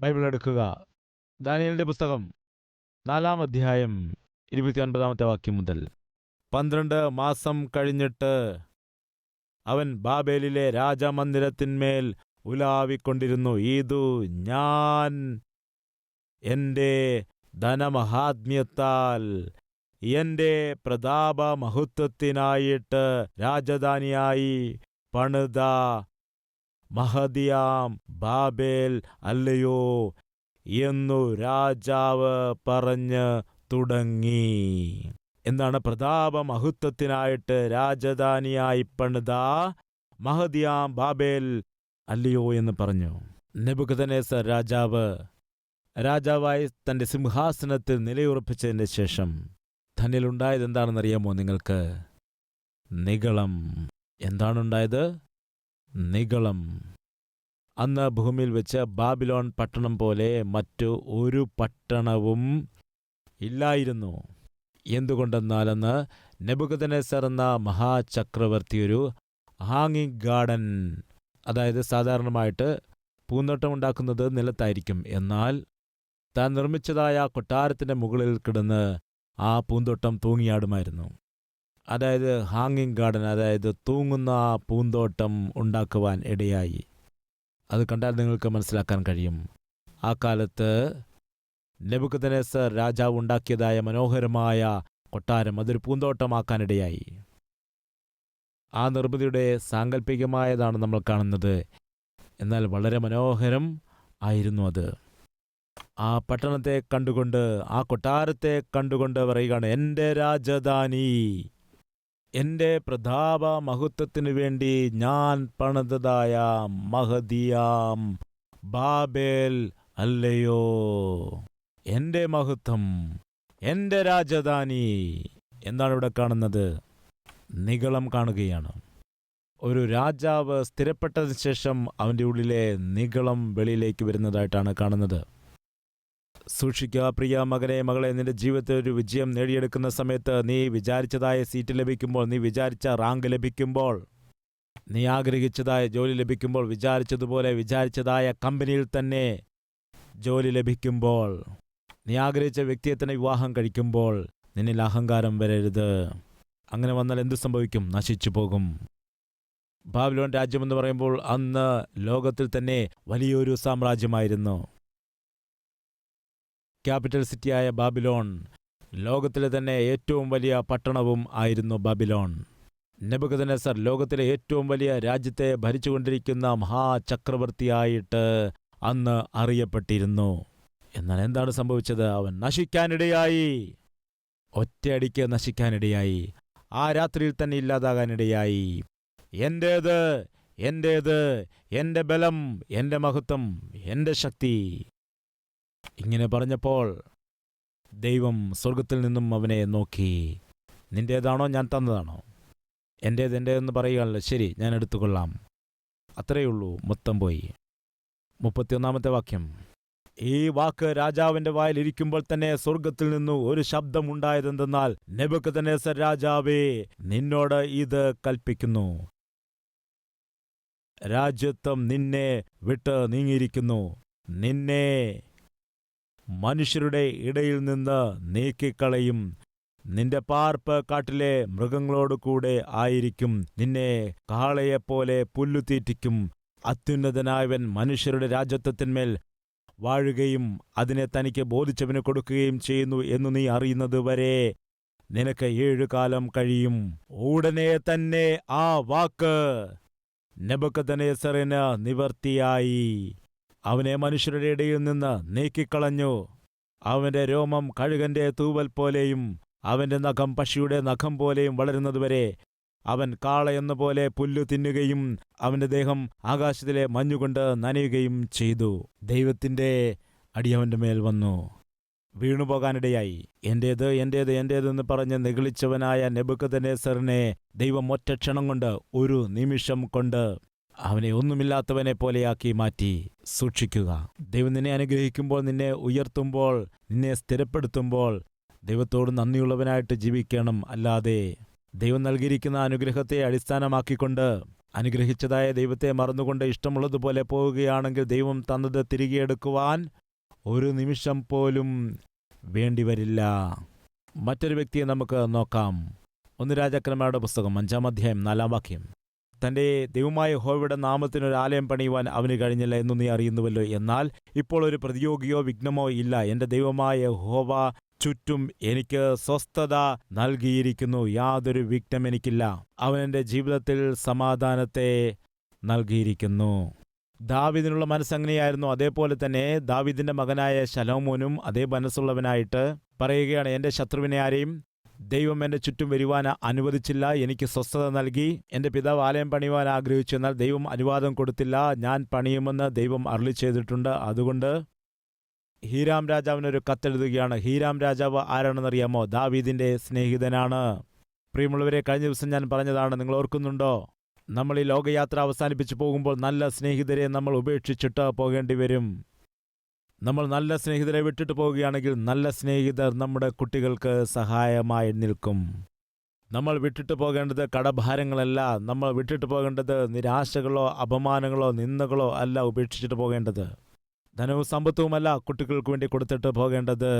Bible എടുക്കുക. ദാനിയേലിന്റെ പുസ്തകം 4-ാം അധ്യായം 29-ാമത്തെ വാക്യം മുതൽ. 12 മാസം കഴിഞ്ഞിട്ട് അവൻ ബാബേലിലെ രാജമന്ദിരത്തിന്മേൽ ഉലാവിക്കൊണ്ടിരുന്നു. ഇതു ഞാൻ എൻ്റെ ധനമഹാത്മ്യത്താൽ എൻ്റെ പ്രതാപമഹത്വത്തിനായിട്ട് രാജധാനിയായി പണിത മഹതിയാം ബാബേൽ അല്ലയോ എന്നു രാജാവ് പറഞ്ഞ് തുടങ്ങി. എന്താണ്? പ്രതാപമഹത്വത്തിനായിട്ട് രാജധാനിയായി പണിത മഹതിയാം ബാബേൽ അല്ലയോ എന്ന് പറഞ്ഞു. നെബൂഖദ്നേസർ രാജാവായി തൻ്റെ സിംഹാസനത്തിൽ നിലയുറപ്പിച്ചതിന് ശേഷം തന്നിലുണ്ടായത് എന്താണെന്നറിയാമോ നിങ്ങൾക്ക്? നിഗളം. എന്താണുണ്ടായത്? നിഗളം. അന്ന് ഭൂമിയിൽ വെച്ച് ബാബിലോൺ പട്ടണം പോലെ മറ്റു ഒരു പട്ടണവും ഇല്ലായിരുന്നു. എന്തുകൊണ്ടെന്നാലെന്ന് നെബൂഖദ്നേസർ എന്ന മഹാചക്രവർത്തി ഒരു ഹാങ്ങിങ് ഗാർഡൻ, അതായത് സാധാരണമായിട്ട് പൂന്തോട്ടം ഉണ്ടാക്കുന്നത് നിലത്തായിരിക്കും, എന്നാൽ താൻ നിർമ്മിച്ചതായ കൊട്ടാരത്തിൻ്റെ മുകളിൽ കിടന്ന് ആ പൂന്തോട്ടം തൂങ്ങിയാടുമായിരുന്നു. അതായത് ഹാങ്ങിങ് ഗാർഡൻ, അതായത് തൂങ്ങുന്ന പൂന്തോട്ടം ഉണ്ടാക്കുവാൻ ഇടയായി. അത് കണ്ടാൽ നിങ്ങൾക്ക് മനസ്സിലാക്കാൻ കഴിയും. ആ കാലത്ത് നെബൂഖദ്നേസർ രാജാവ് ഉണ്ടാക്കിയതായ മനോഹരമായ കൊട്ടാരം അതൊരു പൂന്തോട്ടമാക്കാനിടയായി. ആ നിർമ്മിതിയുടെ സാങ്കല്പികമായതാണ് നമ്മൾ കാണുന്നത്, എന്നാൽ വളരെ മനോഹരം ആയിരുന്നു അത്. ആ പട്ടണത്തെ കണ്ടുകൊണ്ട്, ആ കൊട്ടാരത്തെ കണ്ടുകൊണ്ട് പറയുകയാണ്, എൻ്റെ രാജധാനി, എൻ്റെ പ്രതാപ മഹത്വത്തിനു വേണ്ടി ഞാൻ പണിതതായ മഹതിയാം ബാബേൽ അല്ലയോ. എൻ്റെ മഹത്വം, എൻ്റെ രാജധാനി. എന്താണ് ഇവിടെ കാണുന്നത്? നിഗളം കാണുകയാണ്. ഒരു രാജാവ് സ്ഥിരപ്പെട്ടതിന് ശേഷം അവൻ്റെ ഉള്ളിലെ നിഗളം വെളിയിലേക്ക് വരുന്നതായിട്ടാണ് കാണുന്നത്. സൂക്ഷിക്കുക പ്രിയ മകനെ, മകളെ, നിന്റെ ജീവിതത്തിൽ ഒരു വിജയം നേടിയെടുക്കുന്ന സമയത്ത്, നീ വിചാരിച്ചതായ സീറ്റ് ലഭിക്കുമ്പോൾ, നീ വിചാരിച്ച റാങ്ക് ലഭിക്കുമ്പോൾ, നീ ആഗ്രഹിച്ചതായ ജോലി ലഭിക്കുമ്പോൾ, വിചാരിച്ചതായ കമ്പനിയിൽ തന്നെ ജോലി ലഭിക്കുമ്പോൾ, നീ ആഗ്രഹിച്ച വ്യക്തിയെ തന്നെ വിവാഹം കഴിക്കുമ്പോൾ നിന്നിൽ അഹങ്കാരം വരരുത്. അങ്ങനെ വന്നാൽ എന്തു സംഭവിക്കും? നശിച്ചു പോകും. ബാബിലോൺ രാജ്യമെന്ന് പറയുമ്പോൾ അന്ന് ലോകത്തിൽ തന്നെ വലിയൊരു സാമ്രാജ്യമായിരുന്നു. ക്യാപിറ്റൽ സിറ്റിയായ ബാബിലോൺ, ലോകത്തിലെ തന്നെ ഏറ്റവും വലിയ പട്ടണവും ആയിരുന്നു ബാബിലോൺ. നെബൂഖദ്നേസർ ലോകത്തിലെ ഏറ്റവും വലിയ രാജ്യത്തെ ഭരിച്ചുകൊണ്ടിരിക്കുന്ന മഹാചക്രവർത്തിയായിട്ട് അന്ന് അറിയപ്പെട്ടിരുന്നു. എന്നാൽ എന്താണ് സംഭവിച്ചത്? അവൻ നശിക്കാനിടയായി. ഒറ്റയടിക്ക് നശിക്കാനിടയായി. ആ രാത്രിയിൽ തന്നെ ഇല്ലാതാകാനിടയായി. എൻ്റേത്, എൻ്റേത്, എൻ്റെ ബലം, എൻ്റെ മഹത്വം, എൻ്റെ ശക്തി. ഇങ്ങനെ പറഞ്ഞപ്പോൾ ദൈവം സ്വർഗത്തിൽ നിന്നും അവനെ നോക്കി. നിൻ്റേതാണോ? ഞാൻ തന്നതാണോ? എൻ്റേതെന്ന് പറയുകയാണല്ലോ. ശരി, ഞാൻ എടുത്തുകൊള്ളാം. അത്രയുള്ളൂ, മൊത്തം പോയി. 31-ാമത്തെ വാക്യം. ഈ വാക്ക് രാജാവിന്റെ വായിലിരിക്കുമ്പോൾ തന്നെ സ്വർഗത്തിൽ നിന്നു ഒരു ശബ്ദമുണ്ടായതെന്തെന്നാൽ, നെബൂഖദ്നേസർ രാജാവേ, നിന്നോട് ഇത് കൽപ്പിക്കുന്നു, രാജ്യത്വം നിന്നെ വിട്ട് നീങ്ങിയിരിക്കുന്നു. നിന്നെ മനുഷ്യരുടെ ഇടയിൽ നിന്ന് നീക്കിക്കളയും. നിന്റെ പാർപ്പ് കാട്ടിലെ മൃഗങ്ങളോട് കൂടെ ആയിരിക്കും. നിന്നെ കാളയെപ്പോലെ പുല്ലുതീറ്റിക്കും. അത്യുന്നതനായവൻ മനുഷ്യരുടെ രാജ്യത്വത്തിന്മേൽ വാഴുകയും അതിനെ തനിക്ക് ബോധിച്ചവന് കൊടുക്കുകയും ചെയ്യുന്നു എന്നു നീ അറിയുന്നത് വരെ നിനക്ക് 7 കാലം കഴിയും. ഉടനെ തന്നെ ആ വാക്ക് നെബൂഖദ്നേസറിന് നിവർത്തിയായി. അവനെ മനുഷ്യരുടെ ഇടയിൽ നിന്ന് നീക്കിക്കളഞ്ഞു. അവന്റെ രോമം കഴുകന്റെ തൂവൽ പോലെയും അവന്റെ നഖം പശിയുടെ നഖം പോലെയും വളരുന്നതുവരെ അവൻ കാളയെന്ന പോലെ പുല്ലു തിന്നുകയും അവന്റെ ദേഹം ആകാശത്തിലെ മഞ്ഞുകൊണ്ട് നനയുകയും ചെയ്തു. ദൈവത്തിന്റെ അടി അവന്റെ മേൽ വന്നു, വീണുപോകാനിടയായി. എൻ്റേത്, എൻ്റേത്, എൻ്റേതെന്ന് പറഞ്ഞ് നിഗളിച്ചവനായ നെബൂഖദ്നേസറിനെ ദൈവം ഒറ്റ ക്ഷണം കൊണ്ട്, ഒരു നിമിഷം കൊണ്ട് അവനെ ഒന്നുമില്ലാത്തവനെ പോലെയാക്കി മാറ്റി. സൂക്ഷിക്കുക. ദൈവം നിന്നെ അനുഗ്രഹിക്കുമ്പോൾ, നിന്നെ ഉയർത്തുമ്പോൾ, നിന്നെ സ്ഥിരപ്പെടുത്തുമ്പോൾ ദൈവത്തോട് നന്ദിയുള്ളവനായിട്ട് ജീവിക്കണം. അല്ലാതെ ദൈവം നൽകിയിരിക്കുന്ന അനുഗ്രഹത്തെ അടിസ്ഥാനമാക്കിക്കൊണ്ട് അനുഗ്രഹിച്ചതായ ദൈവത്തെ മറന്നുകൊണ്ട് ഇഷ്ടമുള്ളതുപോലെ പോവുകയാണെങ്കിൽ ദൈവം തന്നത് തിരികെ എടുക്കുവാൻ ഒരു നിമിഷം പോലും വേണ്ടിവരില്ല. മറ്റൊരു വ്യക്തിയെ നമുക്ക് നോക്കാം. 1 രാജാക്കന്മാരുടെ പുസ്തകം 5-ാം അധ്യായം 4-ാം വാക്യം. തൻ്റെ ദൈവമായ യഹോവയുടെ നാമത്തിനൊരു ആലയം പണിയുവാൻ അവന് കഴിഞ്ഞില്ല എന്നു നീ അറിയുന്നുവല്ലോ. എന്നാൽ ഇപ്പോൾ ഒരു പ്രതിയോഗിയോ വിഘ്നമോ ഇല്ല. എൻ്റെ ദൈവമായ യഹോവ ചുറ്റും എനിക്ക് സ്വസ്ഥത നൽകിയിരിക്കുന്നു. യാതൊരു വിഘ്നം എനിക്കില്ല. അവൻ എൻ്റെ ജീവിതത്തിൽ സമാധാനത്തെ നൽകിയിരിക്കുന്നു. ദാവീദിനുള്ള മനസ്സങ്ങനെയായിരുന്നു. അതേപോലെ തന്നെ ദാവീദിന്റെ മകനായ ശലോമോനും അതേ മനസ്സുള്ളവനായിട്ട് പറയുകയാണ്, എൻ്റെ ശത്രുവിനെ ആരെയും ദൈവം എൻ്റെ ചുറ്റും വരുവാൻ അനുവദിച്ചില്ല. എനിക്ക് സ്വസ്ഥത നൽകി. എൻ്റെ പിതാവ് ആലയം പണിയുവാൻ ആഗ്രഹിച്ചു, എന്നാൽ ദൈവം അനുവാദം കൊടുത്തില്ല. ഞാൻ പണിയുമെന്ന് ദൈവം അരുളി ചെയ്തിട്ടുണ്ട്. അതുകൊണ്ട് ഹീരാം രാജാവിനൊരു കത്തെഴുതുകയാണ്. ഹീരാം രാജാവ് ആരാണെന്നറിയാമോ? ദാവീദിന്റെ സ്നേഹിതനാണ്. പ്രിയമുള്ളവരെ, കഴിഞ്ഞ ദിവസം ഞാൻ പറഞ്ഞതാണ്, നിങ്ങൾ ഓർക്കുന്നുണ്ടോ? നമ്മൾ ഈ ലോകയാത്ര അവസാനിപ്പിച്ചു പോകുമ്പോൾ നല്ല സ്നേഹിതരെ നമ്മൾ ഉപേക്ഷിച്ചിട്ട് പോകേണ്ടി വരും. നമ്മൾ നല്ല സ്നേഹിതരെ വിട്ടിട്ട് പോവുകയാണെങ്കിൽ നല്ല സ്നേഹിതർ നമ്മുടെ കുട്ടികൾക്ക് സഹായമായി നിൽക്കും. നമ്മൾ വിട്ടിട്ട് പോകേണ്ടത് കടഭാരങ്ങളല്ല. നമ്മൾ വിട്ടിട്ട് പോകേണ്ടത് നിരാശകളോ അപമാനങ്ങളോ നിന്ദകളോ അല്ല ഉപേക്ഷിച്ചിട്ട് പോകേണ്ടത്. ധനവും സമ്പത്തുമല്ല കുട്ടികൾക്ക് വേണ്ടി കൊടുത്തിട്ട് പോകേണ്ടത്.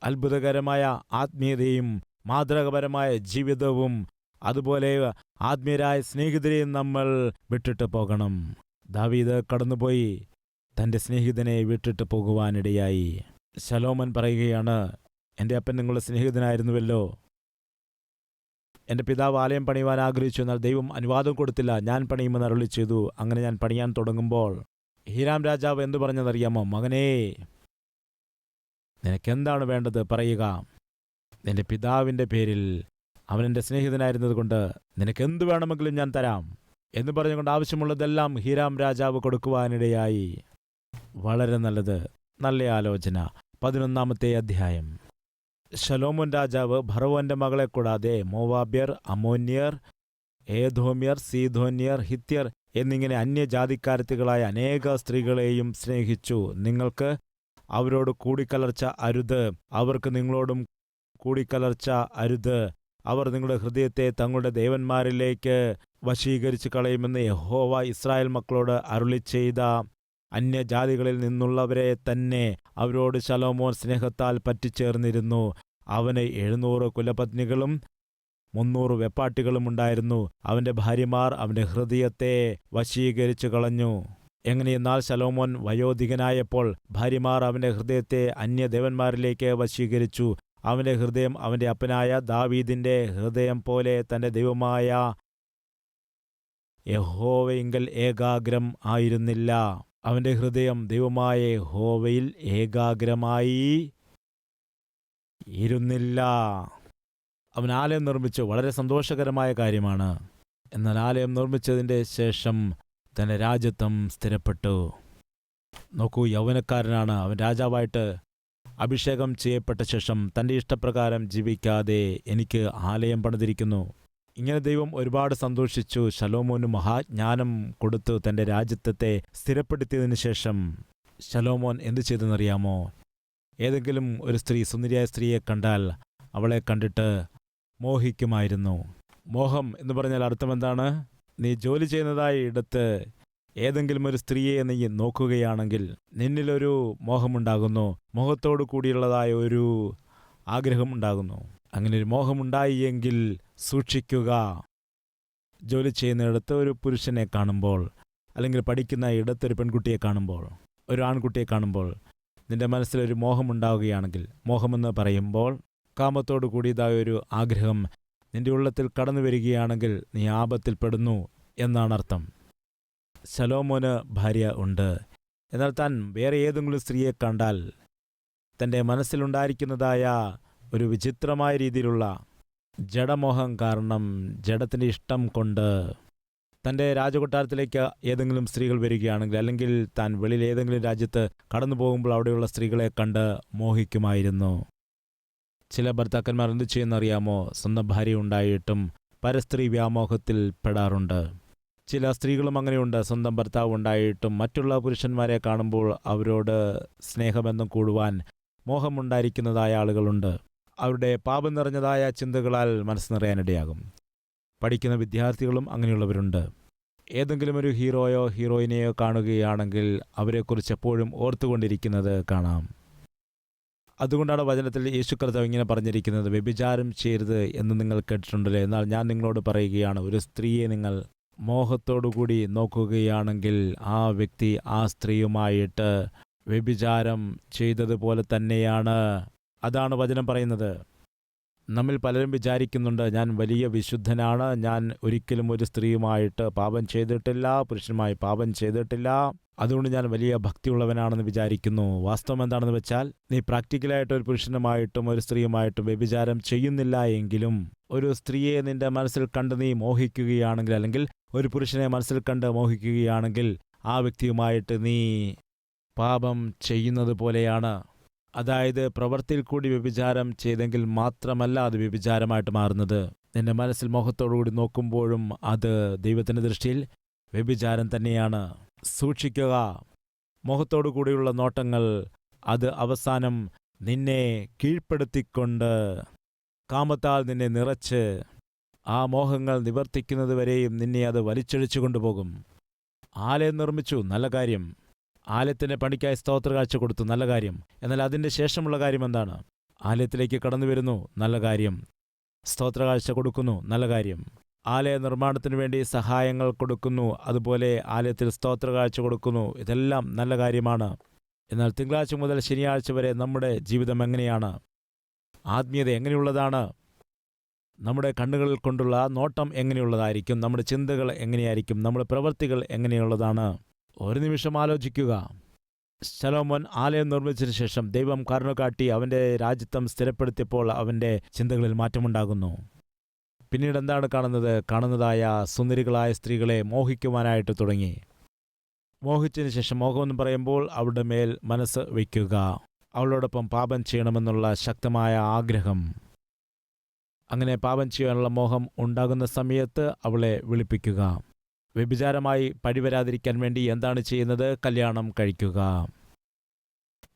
അത്ഭുതകരമായ ആത്മീയതയും മാതൃകപരമായ ജീവിതവും അതുപോലെ ആത്മീയരായ സ്നേഹിതരെയും നമ്മൾ വിട്ടിട്ട് പോകണം. ദാവീദ് കടന്നുപോയി തൻ്റെ സ്നേഹിതനെ വിട്ടിട്ട് പോകുവാനിടയായി. ശലോമൻ പറയുകയാണ്, എൻ്റെ അപ്പൻ നിങ്ങളുടെ സ്നേഹിതനായിരുന്നുവല്ലോ. എൻ്റെ പിതാവ് ആലയം പണിയുവാൻ ആഗ്രഹിച്ചു, എന്നാൽ ദൈവം അനുവാദം കൊടുത്തില്ല. ഞാൻ പണിയുമെന്ന് അരുളി ചെയ്തു. അങ്ങനെ ഞാൻ പണിയാൻ തുടങ്ങുമ്പോൾ ഹീരാം രാജാവ് എന്തു പറഞ്ഞതറിയാമോ? മകനേ, നിനക്കെന്താണ് വേണ്ടത് പറയുക. നിന്റെ പിതാവിൻ്റെ പേരിൽ അവൻ എൻ്റെ സ്നേഹിതനായിരുന്നത് കൊണ്ട് നിനക്കെന്തു വേണമെങ്കിലും ഞാൻ തരാം എന്ന് പറഞ്ഞുകൊണ്ട് ആവശ്യമുള്ളതെല്ലാം ഹീരാം രാജാവ് കൊടുക്കുവാനിടയായി. വളരെ നല്ലത്, നല്ല ആലോചന. 11-ാമത്തെ അധ്യായം. ശലോമോൻ രാജാവ് ഫറവോന്റെ മകളെ കൂടാതെ മോവാബ്യർ, അമ്മോന്യർ, ഏദോമ്യർ, സീദോന്യർ, ഹിത്യർ എന്നിങ്ങനെ അന്യജാതിക്കാരത്തികളായ അനേക സ്ത്രീകളെയും സ്നേഹിച്ചു. നിങ്ങൾക്ക് അവരോട് കൂടിക്കലർച്ച അരുത്. അവർക്ക് നിങ്ങളോടും കൂടിക്കലർച്ച അരുത്. അവർ നിങ്ങളുടെ ഹൃദയത്തെ തങ്ങളുടെ ദേവന്മാരിലേക്ക് വശീകരിച്ചു കളയുമെന്ന് യഹോവ ഇസ്രായേൽ മക്കളോട് അരുളി ചെയ്ത അന്യജാതികളിൽ നിന്നുള്ളവരെ തന്നെ അവരോട് ശലോമോൻ സ്നേഹത്താൽ പറ്റിച്ചേർന്നിരുന്നു. അവന് 700 കുലപത്നികളും 300 വെപ്പാട്ടികളും ഉണ്ടായിരുന്നു. അവന്റെ ഭാര്യമാർ അവന്റെ ഹൃദയത്തെ വശീകരിച്ചു കളഞ്ഞു. എങ്ങനെയെന്നാൽ ശലോമോൻ വയോധികനായപ്പോൾ ഭാര്യമാർ അവന്റെ ഹൃദയത്തെ അന്യദേവന്മാരിലേക്ക് വശീകരിച്ചു. അവന്റെ ഹൃദയം അവന്റെ അപ്പനായ ദാവീദിന്റെ ഹൃദയം പോലെ തന്റെ ദൈവമായ യഹോവയിങ്കൽ ഏകാഗ്രം ആയിരുന്നില്ല. അവന്റെ ഹൃദയം ദൈവമായ യഹോവയിൽ ഏകാഗ്രമായി ഇരുന്നില്ല. അവൻ ആലയം നിർമ്മിച്ചു. വളരെ സന്തോഷകരമായ കാര്യമാണ്. എന്നാൽ ആലയം നിർമ്മിച്ചതിൻ്റെ ശേഷം തന്റെ രാജ്യത്വം സ്ഥിരപ്പെട്ടു. നോക്കൂ, യൗവനക്കാരനാണ്. അവൻ രാജാവായിട്ട് അഭിഷേകം ചെയ്യപ്പെട്ട ശേഷം തൻ്റെ ഇഷ്ടപ്രകാരം ജീവിക്കാതെ എനിക്ക് ആലയം പണിതിരിക്കുന്നു. ഇങ്ങനെ ദൈവം ഒരുപാട് സന്തോഷിച്ചു. ശലോമോന് മഹാജ്ഞാനം കൊടുത്തു തൻ്റെ രാജ്യത്വത്തെ സ്ഥിരപ്പെടുത്തിയതിനു ശേഷം ശലോമോൻ എന്തു ചെയ്തെന്നറിയാമോ? ഏതെങ്കിലും ഒരു സ്ത്രീ, സുന്ദരിയായ സ്ത്രീയെ കണ്ടാൽ അവളെ കണ്ടിട്ട് മോഹിക്കുമായിരുന്നു. മോഹം എന്ന് പറഞ്ഞാൽ അർത്ഥം എന്താണ്? നീ ജോലി ചെയ്യുന്നതായ ഇടത്ത് ഏതെങ്കിലും ഒരു സ്ത്രീയെ നീ നോക്കുകയാണെങ്കിൽ നിന്നിലൊരു മോഹമുണ്ടാകുന്നു. മോഹത്തോടു കൂടിയുള്ളതായ ഒരു ആഗ്രഹമുണ്ടാകുന്നു. അങ്ങനെ ഒരു മോഹമുണ്ടായി എങ്കിൽ സൂക്ഷിക്കുക. ജോലി ചെയ്യുന്നിടത്ത് ഒരു പുരുഷനെ കാണുമ്പോൾ, അല്ലെങ്കിൽ പഠിക്കുന്ന ഇടത്തൊരു പെൺകുട്ടിയെ കാണുമ്പോൾ, ഒരു ആൺകുട്ടിയെ കാണുമ്പോൾ നിന്റെ മനസ്സിലൊരു മോഹമുണ്ടാവുകയാണെങ്കിൽ, മോഹമെന്ന് പറയുമ്പോൾ കാമത്തോടു കൂടിയതായ ഒരു ആഗ്രഹം നിന്റെ ഉള്ളത്തിൽ കടന്നു വരികയാണെങ്കിൽ നീ ആപത്തിൽപ്പെടുന്നു എന്നാണ് അർത്ഥം. ശലോമോന് ഭാര്യ ഉണ്ട്. എന്നാൽ താൻ വേറെ ഏതെങ്കിലും സ്ത്രീയെ കണ്ടാൽ തൻ്റെ മനസ്സിലുണ്ടായിരിക്കുന്നതായ ഒരു വിചിത്രമായ രീതിയിലുള്ള ജഡമോഹം കാരണം, ജഡത്തിൻ്റെ ഇഷ്ടം കൊണ്ട് തൻ്റെ രാജകൊട്ടാരത്തിലേക്ക് ഏതെങ്കിലും സ്ത്രീകൾ വരികയാണെങ്കിൽ, അല്ലെങ്കിൽ താൻ വെളിയിൽ ഏതെങ്കിലും രാജ്യത്ത് കടന്നു പോകുമ്പോൾ അവിടെയുള്ള സ്ത്രീകളെ കണ്ട് മോഹിക്കുമായിരുന്നു. ചില ഭർത്താക്കന്മാർ എന്തു ചെയ്യുന്നറിയാമോ? സ്വന്തം ഭാര്യ ഉണ്ടായിട്ടും പരസ്ത്രീ വ്യാമോഹത്തിൽ പെടാറുണ്ട്. ചില സ്ത്രീകളും അങ്ങനെയുണ്ട്. സ്വന്തം ഭർത്താവ് ഉണ്ടായിട്ടും മറ്റുള്ള പുരുഷന്മാരെ കാണുമ്പോൾ അവരോട് സ്നേഹബന്ധം കൂടുവാൻ മോഹമുണ്ടായിരിക്കുന്നതായ ആളുകളുണ്ട്. അവരുടെ പാപം നിറഞ്ഞതായ ചിന്തകളാൽ മനസ്സ് നിറയാനിടയാകും. പഠിക്കുന്ന വിദ്യാർത്ഥികളും അങ്ങനെയുള്ളവരുണ്ട്. ഏതെങ്കിലും ഒരു ഹീറോയോ ഹീറോയിനെയോ കാണുകയാണെങ്കിൽ അവരെക്കുറിച്ച് എപ്പോഴും ഓർത്തുകൊണ്ടിരിക്കുന്നത് കാണാം. അതുകൊണ്ടാണ് വചനത്തിൽ യേശു കർത്താവ് ഇങ്ങനെ പറഞ്ഞിരിക്കുന്നത്, വ്യഭിചാരം ചെയ്യരുത് എന്ന് നിങ്ങൾ കേട്ടിട്ടുണ്ടല്ലോ. എന്നാൽ ഞാൻ നിങ്ങളോട് പറയുകയാണ്, ഒരു സ്ത്രീയെ നിങ്ങൾ മോഹത്തോടുകൂടി നോക്കുകയാണെങ്കിൽ ആ വ്യക്തി ആ സ്ത്രീയുമായിട്ട് വ്യഭിചാരം ചെയ്തതുപോലെ തന്നെയാണ്. അതാണ് വചനം പറയുന്നത്. നമ്മിൽ പലരും വിചാരിക്കുന്നുണ്ട്, ഞാൻ വലിയ വിശുദ്ധനാണ്, ഞാൻ ഒരിക്കലും ഒരു സ്ത്രീയുമായിട്ട് പാപം ചെയ്തിട്ടില്ല, പുരുഷനുമായി പാപം ചെയ്തിട്ടില്ല, അതുകൊണ്ട് ഞാൻ വലിയ ഭക്തിയുള്ളവനാണെന്ന് വിചാരിക്കുന്നു. വാസ്തവം എന്താണെന്ന് വെച്ചാൽ, നീ പ്രാക്ടിക്കലായിട്ട് ഒരു പുരുഷനുമായിട്ടും ഒരു സ്ത്രീയുമായിട്ടും വ്യഭിചാരം ചെയ്യുന്നില്ല എങ്കിലും ഒരു സ്ത്രീയെ നിന്റെ മനസ്സിൽ കണ്ട് നീ മോഹിക്കുകയാണെങ്കിൽ, അല്ലെങ്കിൽ ഒരു പുരുഷനെ മനസ്സിൽ കണ്ട് മോഹിക്കുകയാണെങ്കിൽ ആ വ്യക്തിയുമായിട്ട് നീ പാപം ചെയ്യുന്നത് പോലെയാണ്. അതായത് പ്രവൃത്തിയിൽ കൂടി വ്യഭിചാരം ചെയ്തെങ്കിൽ മാത്രമല്ല അത് വ്യഭിചാരമായിട്ട് മാറുന്നത്. നിന്റെ മനസ്സിൽ മോഹത്തോടുകൂടി നോക്കുമ്പോഴും അത് ദൈവത്തിൻ്റെ ദൃഷ്ടിയിൽ വ്യഭിചാരം തന്നെയാണ്. സൂക്ഷിക്കുക. മോഹത്തോടു കൂടിയുള്ള നോട്ടങ്ങൾ അത് അവസാനം നിന്നെ കീഴ്പ്പെടുത്തിക്കൊണ്ട് കാമത്താൽ നിന്നെ നിറച്ച് ആ മോഹങ്ങൾ നിവർത്തിക്കുന്നതുവരെയും നിന്നെ അത് വലിച്ചഴിച്ചു കൊണ്ടുപോകും. ആലയം നിർമ്മിച്ചു, നല്ല കാര്യം. ആലയത്തിൻ്റെ പണിക്കായി സ്തോത്ര കാഴ്ച കൊടുത്തു, നല്ല കാര്യം. എന്നാൽ അതിൻ്റെ ശേഷമുള്ള കാര്യം എന്താണ്? ആലയത്തിലേക്ക് കടന്നു വരുന്നു, നല്ല കാര്യം. സ്തോത്ര കാഴ്ച കൊടുക്കുന്നു, നല്ല കാര്യം. ആലയ നിർമ്മാണത്തിന് വേണ്ടി സഹായങ്ങൾ കൊടുക്കുന്നു, അതുപോലെ ആലയത്തിൽ സ്തോത്ര കാഴ്ച കൊടുക്കുന്നു, ഇതെല്ലാം നല്ല കാര്യമാണ്. എന്നാൽ തിങ്കളാഴ്ച മുതൽ ശനിയാഴ്ച വരെ നമ്മുടെ ജീവിതം എങ്ങനെയാണ്? ആത്മീയത എങ്ങനെയുള്ളതാണ്? നമ്മുടെ കണ്ണുകളിൽ കൊണ്ടുള്ള നോട്ടം എങ്ങനെയുള്ളതായിരിക്കും? നമ്മുടെ ചിന്തകൾ എങ്ങനെയായിരിക്കും? നമ്മുടെ പ്രവൃത്തികൾ എങ്ങനെയുള്ളതാണ്? ഒരു നിമിഷം ആലോചിക്കുക. ശലോമോൻ ആലയം നിർമ്മിച്ചതിന് ശേഷം ദൈവം കരുണ കാട്ടി അവൻ്റെ രാജ്യത്വം സ്ഥിരപ്പെടുത്തിയപ്പോൾ അവൻ്റെ ചിന്തകളിൽ മാറ്റമുണ്ടാകുന്നു. പിന്നീട് എന്താണ് കാണുന്നതായ സുന്ദരികളായ സ്ത്രീകളെ മോഹിക്കുവാനായിട്ട് തുടങ്ങി. മോഹിച്ചതിന് ശേഷം, മോഹമെന്ന് പറയുമ്പോൾ അവളുടെ മേൽ മനസ്സ് വയ്ക്കുക, അവളോടൊപ്പം പാപം ചെയ്യണമെന്നുള്ള ശക്തമായ ആഗ്രഹം. അങ്ങനെ പാപം ചെയ്യാനുള്ള മോഹം ഉണ്ടാകുന്ന സമയത്ത് അവളെ വിളിപ്പിക്കുക. വ്യഭിചാരമായി പഴിവരാതിരിക്കാൻ വേണ്ടി എന്താണ് ചെയ്യുന്നത്? കല്യാണം കഴിക്കുക,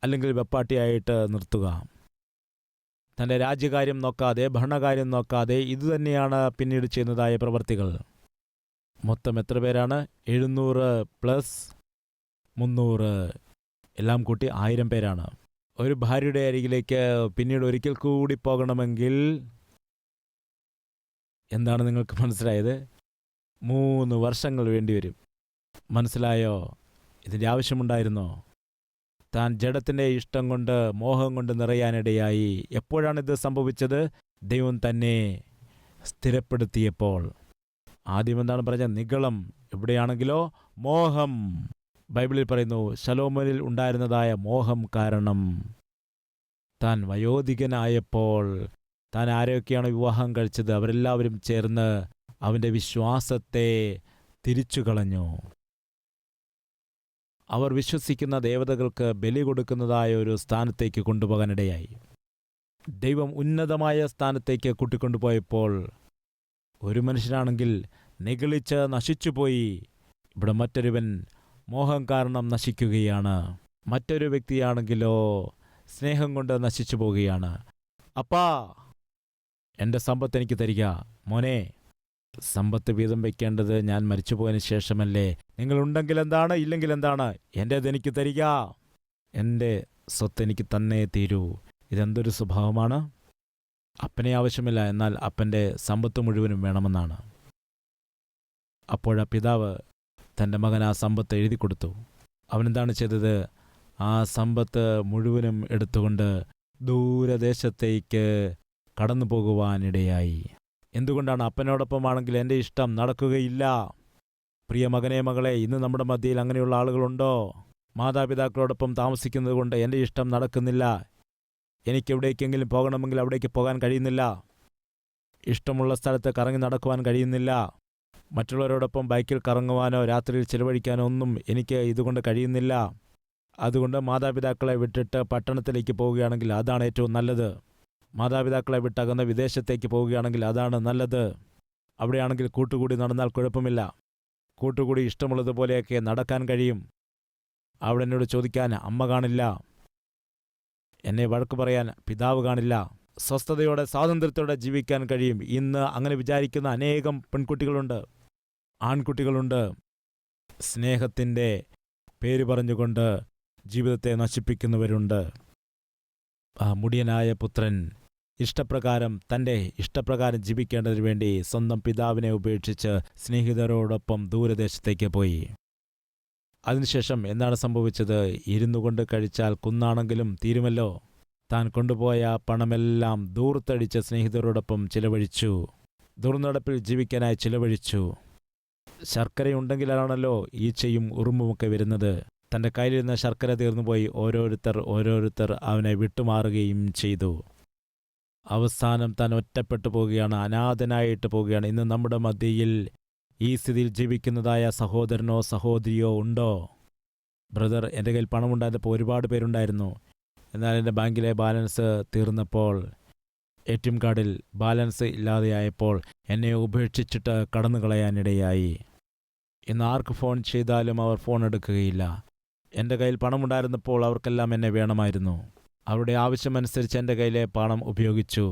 അല്ലെങ്കിൽ വെപ്പാട്ടിയായിട്ട് നിർത്തുക. തൻ്റെ രാജ്യകാര്യം നോക്കാതെ, ഭരണകാര്യം നോക്കാതെ ഇതുതന്നെയാണ് പിന്നീട് ചെയ്യുന്നതായ പ്രവർത്തികൾ. മൊത്തം എത്ര പേരാണ്? 700 + 300 എല്ലാം കൂട്ടി 1000 പേരാണ്. ഒരു ഭാര്യയുടെ അരികിലേക്ക് പിന്നീട് ഒരിക്കൽ കൂടി പോകണമെങ്കിൽ എന്താണ് നിങ്ങൾക്ക് മനസ്സിലായത്? 3 വർഷങ്ങൾ വേണ്ടിവരും. മനസ്സിലായോ? ഇതിൻ്റെ ആവശ്യമുണ്ടായിരുന്നോ? താൻ ജഡത്തിൻ്റെ ഇഷ്ടം കൊണ്ട്, മോഹം കൊണ്ട് നിറയാനിടയായി. എപ്പോഴാണിത് സംഭവിച്ചത്? ദൈവം തന്നെ സ്ഥിരപ്പെടുത്തിയപ്പോൾ. ആദ്യം എന്താണ് പറഞ്ഞത്? നിഗളം. എവിടെയാണെങ്കിലോ മോഹം. ബൈബിളിൽ പറയുന്നു, ശലോമോനിൽ ഉണ്ടായിരുന്നതായ മോഹം കാരണം താൻ വയോധികനായപ്പോൾ താൻ ആരെയൊക്കെയാണ് വിവാഹം കഴിച്ചത് അവരെല്ലാവരും ചേർന്ന് അവൻ്റെ വിശ്വാസത്തെ തിരിച്ചു കളഞ്ഞു. അവർ വിശ്വസിക്കുന്ന ദേവതകൾക്ക് ബലി കൊടുക്കുന്നതായ ഒരു സ്ഥാനത്തേക്ക് കൊണ്ടുപോകാനിടയായി. ദൈവം ഉന്നതമായ സ്ഥാനത്തേക്ക് കൂട്ടിക്കൊണ്ടുപോയപ്പോൾ ഒരു മനുഷ്യനാണെങ്കിൽ നിഗളിച്ച് നശിച്ചുപോയി. ഇവിടെ മറ്റൊരുവൻ മോഹം കാരണം നശിക്കുകയാണ്. മറ്റൊരു വ്യക്തിയാണെങ്കിലോ സ്നേഹം കൊണ്ട് നശിച്ചു പോവുകയാണ്. അപ്പാ, എൻ്റെ സമ്പത്ത് എനിക്ക് തരിക. മോനെ, സമ്പത്ത് വീതം വയ്ക്കേണ്ടത് ഞാൻ മരിച്ചു പോയതിന് ശേഷമല്ലേ? നിങ്ങളുണ്ടെങ്കിൽ എന്താണ്, ഇല്ലെങ്കിൽ എന്താണ്? എൻ്റേതെനിക്ക് തരിക. എൻ്റെ സ്വത്ത് എനിക്ക് തന്നേ തീരൂ. ഇതെന്തൊരു സ്വഭാവമാണ്? അപ്പനെ ആവശ്യമില്ല, എന്നാൽ അപ്പൻ്റെ സമ്പത്ത് മുഴുവനും വേണമെന്നാണ്. അപ്പോഴാ പിതാവ് തൻ്റെ മകൻ ആ സമ്പത്ത് എഴുതി കൊടുത്തു. അവനെന്താണ് ചെയ്തത്? ആ സമ്പത്ത് മുഴുവനും എടുത്തുകൊണ്ട് ദൂരദേശത്തേക്ക് കടന്നു പോകുവാനിടയായി. എന്തുകൊണ്ടാണ്? അപ്പനോടൊപ്പമാണെങ്കിൽ എൻ്റെ ഇഷ്ടം നടക്കുകയില്ല. പ്രിയ മകനെ, മകളെ, ഇന്ന് നമ്മുടെ മധ്യയിൽ അങ്ങനെയുള്ള ആളുകളുണ്ടോ? മാതാപിതാക്കളോടൊപ്പം താമസിക്കുന്നത് കൊണ്ട് എൻ്റെ ഇഷ്ടം നടക്കുന്നില്ല. എനിക്കെവിടേക്കെങ്കിലും പോകണമെങ്കിൽ അവിടേക്ക് പോകാൻ കഴിയുന്നില്ല. ഇഷ്ടമുള്ള സ്ഥലത്ത് കറങ്ങി നടക്കുവാൻ കഴിയുന്നില്ല. മറ്റുള്ളവരോടൊപ്പം ബൈക്കിൽ കറങ്ങുവാനോ രാത്രിയിൽ ചിലവഴിക്കാനോ ഒന്നും എനിക്ക് ഇതുകൊണ്ട് കഴിയുന്നില്ല. അതുകൊണ്ട് മാതാപിതാക്കളെ വിട്ടിട്ട് പട്ടണത്തിലേക്ക് പോവുകയാണെങ്കിൽ അതാണ് ഏറ്റവും നല്ലത്. മാതാപിതാക്കളെ വിട്ടകന്ന് വിദേശത്തേക്ക് പോവുകയാണെങ്കിൽ അതാണ് നല്ലത്. അവിടെയാണെങ്കിൽ കൂട്ടുകൂടി നടന്നാൽ കുഴപ്പമില്ല. കൂട്ടുകൂടി ഇഷ്ടമുള്ളതുപോലെയൊക്കെ നടക്കാൻ കഴിയും. അവിടെ എന്നോട് ചോദിക്കാൻ അമ്മ കാണില്ല, എന്നെ വഴക്ക് പറയാൻ പിതാവ് കാണില്ല. സ്വസ്ഥതയോടെ സ്വാതന്ത്ര്യത്തോടെ ജീവിക്കാൻ കഴിയും. ഇന്ന് അങ്ങനെ വിചാരിക്കുന്ന അനേകം പെൺകുട്ടികളുണ്ട്. ആൺകുട്ടികളുണ്ട്, സ്നേഹത്തിൻ്റെ പേര് പറഞ്ഞുകൊണ്ട് ജീവിതത്തെ നശിപ്പിക്കുന്നവരുണ്ട്. ആ മുടിയനായ പുത്രൻ തൻ്റെ ഇഷ്ടപ്രകാരം ജീവിക്കേണ്ടതിനു വേണ്ടി സ്വന്തം പിതാവിനെ ഉപേക്ഷിച്ച് സ്നേഹിതരോടൊപ്പം ദൂരദേശത്തേക്ക് പോയി. അതിനുശേഷം എന്താണ് സംഭവിച്ചത്? ഇരുന്നു കൊണ്ട് കഴിച്ചാൽ കുന്നാണെങ്കിലും തീരുമല്ലോ. താൻ കൊണ്ടുപോയ പണമെല്ലാം ദൂർത്തടിച്ച് സ്നേഹിതരോടൊപ്പം ചിലവഴിച്ചു. ദുർനടപ്പിൽ ജീവിക്കാനായി ചിലവഴിച്ചു. ശർക്കരയുണ്ടെങ്കിലാണല്ലോ ഈച്ചയും ഉറുമ്പുമൊക്കെ വരുന്നത്. തൻ്റെ കയ്യിലിരുന്ന ശർക്കര തീർന്നുപോയി. ഓരോരുത്തർ അവനെ വിട്ടുമാറുകയും ചെയ്തു. അവസാനം താൻ ഒറ്റപ്പെട്ടു പോവുകയാണ്, അനാഥനായിട്ട് പോവുകയാണ്. ഇന്ന് നമ്മുടെ മധ്യയിൽ ഈ സ്ഥിതിയിൽ ജീവിക്കുന്നതായ സഹോദരനോ സഹോദരിയോ ഉണ്ടോ? ബ്രദർ, എൻ്റെ കയ്യിൽ പണമുണ്ടായിരുന്നപ്പോൾ ഒരുപാട് പേരുണ്ടായിരുന്നു. എന്നാൽ എൻ്റെ ബാങ്കിലെ ബാലൻസ് തീർന്നപ്പോൾ, ATM കാർഡിൽ ബാലൻസ് ഇല്ലാതെയായപ്പോൾ എന്നെ ഉപേക്ഷിച്ചിട്ട് കടന്നു കളയാനിടയായി. ഇന്ന് ആർക്ക് ഫോൺ ചെയ്താലും അവർ ഫോൺ എടുക്കുകയില്ല. എൻ്റെ കയ്യിൽ പണമുണ്ടായിരുന്നപ്പോൾ അവർക്കെല്ലാം എന്നെ വേണമായിരുന്നു. അവരുടെ ആവശ്യമനുസരിച്ച് എൻ്റെ കയ്യിലെ പണം ഉപയോഗിച്ചു.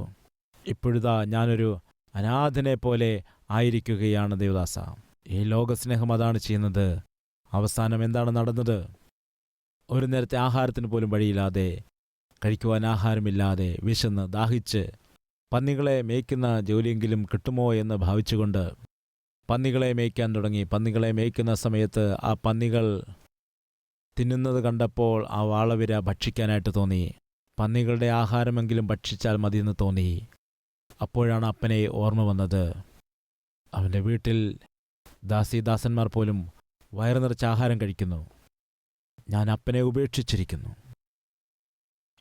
ഇപ്പോഴിതാ ഞാനൊരു അനാഥനെ പോലെ ആയിരിക്കുകയാണ് ദേവദാസ. ഈ ലോകസ്നേഹം അതാണ് ചെയ്യുന്നത്. അവസാനം എന്താണ് നടന്നത്? ഒരു നേരത്തെ ആഹാരത്തിന് പോലും വഴിയില്ലാതെ, കഴിക്കുവാൻ ആഹാരമില്ലാതെ, വിശന്ന് ദാഹിച്ച് പന്നികളെ മേയ്ക്കുന്ന ജോലിയെങ്കിലും കിട്ടുമോ എന്ന് ഭാവിച്ചുകൊണ്ട് പന്നികളെ മേയ്ക്കാൻ തുടങ്ങി. പന്നികളെ മേയ്ക്കുന്ന സമയത്ത് ആ പന്നികൾ തിന്നുന്നത് കണ്ടപ്പോൾ ആ വാളവിര ഭക്ഷിക്കാനായിട്ട് തോന്നി. പന്നികളുടെ ആഹാരമെങ്കിലും ഭക്ഷിച്ചാൽ മതിയെന്ന് തോന്നി. അപ്പോഴാണ് അപ്പനെ ഓർമ്മ വന്നത്. അവൻ്റെ വീട്ടിൽ ദാസീദാസന്മാർ പോലും വയറു നിറച്ച് ആഹാരം കഴിക്കുന്നു. ഞാൻ അപ്പനെ ഉപേക്ഷിച്ചിരിക്കുന്നു.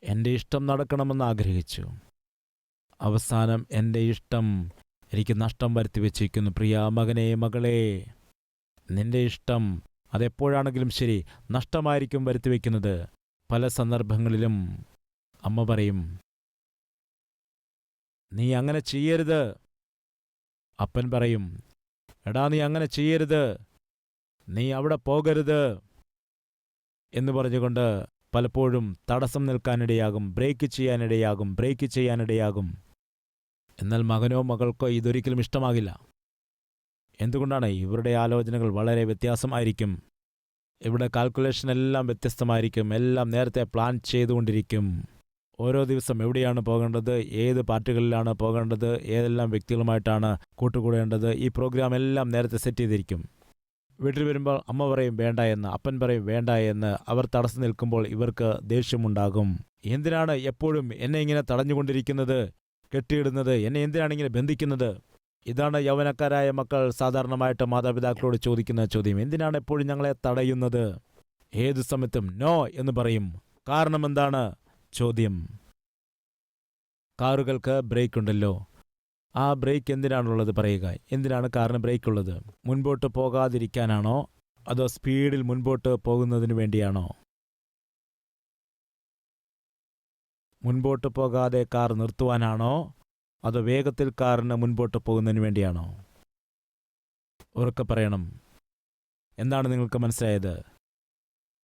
എൻ്റെ ഇഷ്ടം നടക്കണമെന്ന് ആഗ്രഹിച്ചു. അവസാനം എൻ്റെ ഇഷ്ടം എനിക്ക് നഷ്ടം വരുത്തി വെച്ചിരിക്കുന്നു. പ്രിയ മകനെ, മകളെ, നിന്റെ ഇഷ്ടം അതെപ്പോഴാണെങ്കിലും ശരി നഷ്ടമായിരിക്കും വരുത്തി വയ്ക്കുന്നത്. പല സന്ദർഭങ്ങളിലും അമ്മ പറയും, നീ അങ്ങനെ ചെയ്യരുത്. അപ്പൻ പറയും, എടാ നീ അങ്ങനെ ചെയ്യരുത്, നീ അവിടെ പോകരുത് എന്ന് പറഞ്ഞുകൊണ്ട് പലപ്പോഴും തടസ്സം നിൽക്കാനിടയാകും, ബ്രേക്ക് ചെയ്യാനിടയാകും. എന്നാൽ മകനോ മകൾക്കോ ഇതൊരിക്കലും ഇഷ്ടമാകില്ല. എന്തുകൊണ്ടാണ്? ഇവരുടെ ആലോചനകൾ വളരെ വ്യത്യാസമായിരിക്കും. ഇവിടെ കാൽക്കുലേഷൻ എല്ലാം വ്യത്യസ്തമായിരിക്കും. എല്ലാം നേരത്തെ പ്ലാൻ ചെയ്തുകൊണ്ടിരിക്കും. ഓരോ ദിവസം എവിടെയാണ് പോകേണ്ടത്, ഏത് പാർട്ടികളിലാണ് പോകേണ്ടത്, ഏതെല്ലാം വ്യക്തികളുമായിട്ടാണ് കൂട്ടുകൂടേണ്ടത്, ഈ പ്രോഗ്രാം എല്ലാം നേരത്തെ സെറ്റ് ചെയ്തിരിക്കും. വീട്ടിൽ വരുമ്പോൾ അമ്മ പറയും വേണ്ട എന്ന്, അപ്പൻ പറയും വേണ്ട എന്ന്. അവർ തടസ്സം നിൽക്കുമ്പോൾ ഇവർക്ക് ദേഷ്യമുണ്ടാകും. എന്തിനാണ് എപ്പോഴും എന്നെ ഇങ്ങനെ തടഞ്ഞുകൊണ്ടിരിക്കുന്നത്, കെട്ടിയിടുന്നത്, എന്നെ എന്തിനാണ് ഇങ്ങനെ ബന്ധിക്കുന്നത്? ഇതാണ് യൗവനക്കാരായ മക്കൾ സാധാരണമായിട്ട് മാതാപിതാക്കളോട് ചോദിക്കുന്ന ചോദ്യം. എന്തിനാണ് എപ്പോഴും ഞങ്ങളെ തടയുന്നത്? ഏതു സമയത്തും നോ എന്ന് പറയും. കാരണം എന്താണ്? ചോദ്യം. കാറുകൾക്ക് ബ്രേക്ക് ഉണ്ടല്ലോ, ആ ബ്രേക്ക് എന്തിനാണുള്ളത് പറയുക. എന്തിനാണ് കാറിന് ബ്രേക്ക് ഉള്ളത്? മുൻപോട്ട് പോകാതിരിക്കാനാണോ അതോ സ്പീഡിൽ മുൻപോട്ട് പോകുന്നതിന് വേണ്ടിയാണോ? മുൻപോട്ട് പോകാതെ കാർ നിർത്തുവാനാണോ അതോ വേഗത്തിൽ കാറിന് മുൻപോട്ട് പോകുന്നതിന് വേണ്ടിയാണോ? ഉറക്കെ പറയണം. എന്താണ് നിങ്ങൾക്ക് മനസ്സിലായത്?